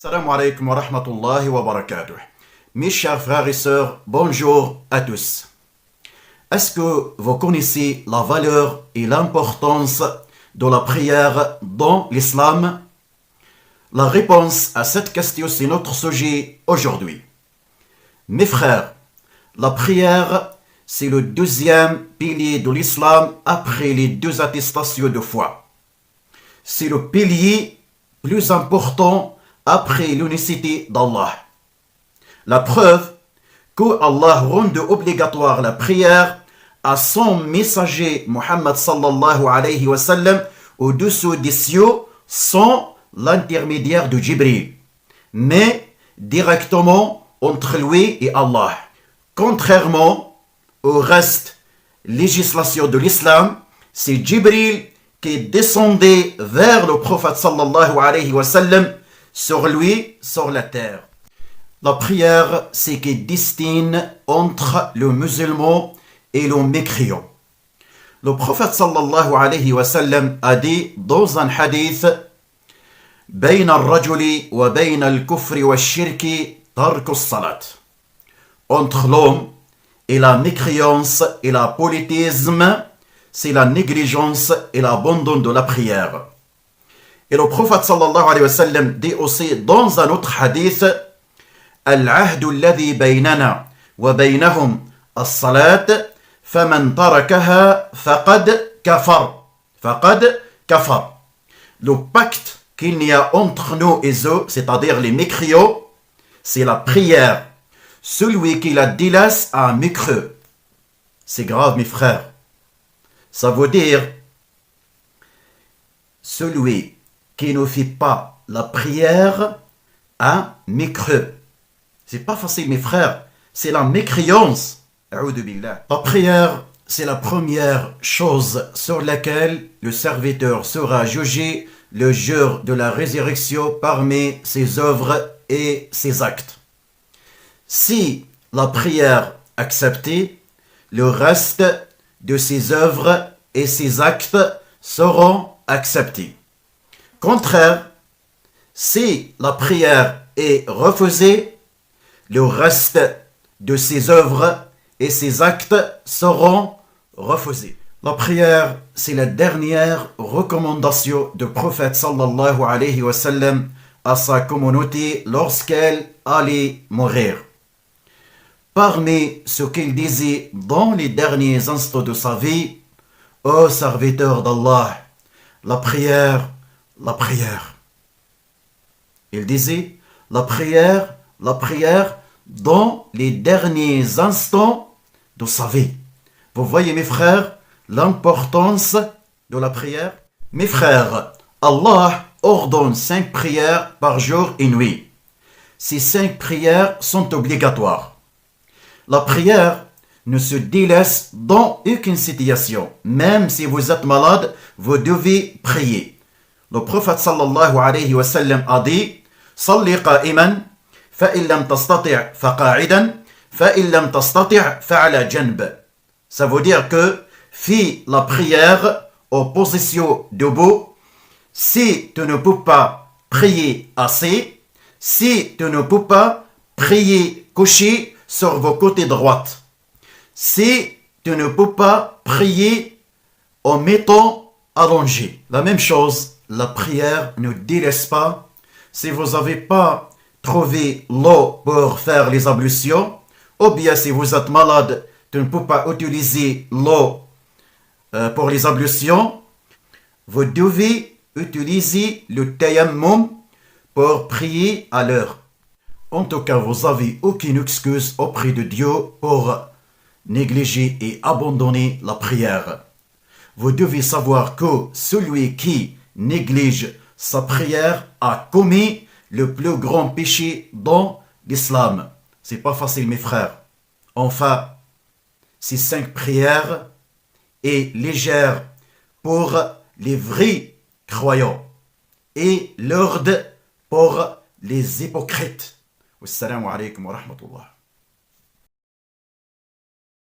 Salam alaikum wa rahmatullahi wa barakatuh. Mes chers frères et sœurs, bonjour à tous. Est-ce que vous connaissez la valeur et l'importance de la prière dans l'islam? La réponse à cette question, c'est notre sujet aujourd'hui. Mes frères, la prière, c'est le deuxième pilier de l'islam après les deux attestations de foi. C'est le pilier plus important après l'unicité d'Allah. La preuve que Allah rende obligatoire la prière à son messager Muhammad sallallahu alayhi wa sallam au-dessous des cieux sans l'intermédiaire de Jibril, mais directement entre lui et Allah. Contrairement au reste législation de l'islam, c'est Jibril qui descendait vers le prophète sallallahu alayhi wa sallam sur lui, sur la terre. La prière, c'est qui destine entre le musulman et le mécréant. Le prophète sallallahu alayhi wa sallam a dit dans un hadith: بين الرجل وبين الكفر والشرك ترك الصلاة. Entre l'homme et la mécréance et la polythéisme, c'est la négligence et l'abandon de la prière. Et le prophète sallallahu alayhi wa sallam dit aussi dans un autre hadith: العهد الذي بيننا وبينهم الصلاة فمن تركها فقد كفر. Le pacte qu'il y a entre nous et eux, c'est-à-dire les mécréants, c'est la prière. Celui qui la délaisse a un mécreux. C'est grave, mes frères. Ça veut dire celui qui ne fait pas la prière a un mécreux. C'est pas facile, mes frères. C'est la mécréance. La prière, c'est la première chose sur laquelle le serviteur sera jugé le jour de la résurrection parmi ses œuvres et ses actes. Si la prière acceptée, le reste de ses œuvres et ses actes seront acceptés. Contraire, si la prière est refusée, le reste de ses œuvres et ses actes seront refusés. La prière, c'est la dernière recommandation du prophète sallallahu alayhi wa sallam à sa communauté lorsqu'elle allait mourir. Parmi ce qu'il disait dans les derniers instants de sa vie: ô serviteur d'Allah, la prière. Il disait la prière dans les derniers instants de sa vie. Vous voyez, mes frères, l'importance de la prière? Mes frères, Allah ordonne 5 prières par jour et nuit. Ces 5 prières sont obligatoires. La prière ne se délaisse dans aucune situation. Même si vous êtes malade, vous devez prier. Le prophète sallallahu alayhi wa sallam a dit: صلي قائما فإن لم تستطع فقاعدا فإن لم تستطع فعلى جنب. Ça veut dire que fais la prière en position debout. Si tu ne peux pas prier assis, si tu ne peux pas prier couché sur vos côtés droits, si tu ne peux pas prier en mettant allongé. La même chose, la prière ne délaisse pas. Si vous n'avez pas trouvé l'eau pour faire les ablutions, ou bien si vous êtes malade, tu ne peux pas utiliser l'eau pour les ablutions, vous devez utiliser le tayammum pour prier à l'heure. En tout cas, vous n'avez aucune excuse auprès de Dieu pour négliger et abandonner la prière. Vous devez savoir que celui qui néglige sa prière a commis le plus grand péché dans l'islam. C'est pas facile, mes frères. Enfin, ces 5 prières est légère pour les vrais croyants et lourde pour les hypocrites. Wassalamu alaikum wa rahmatullah.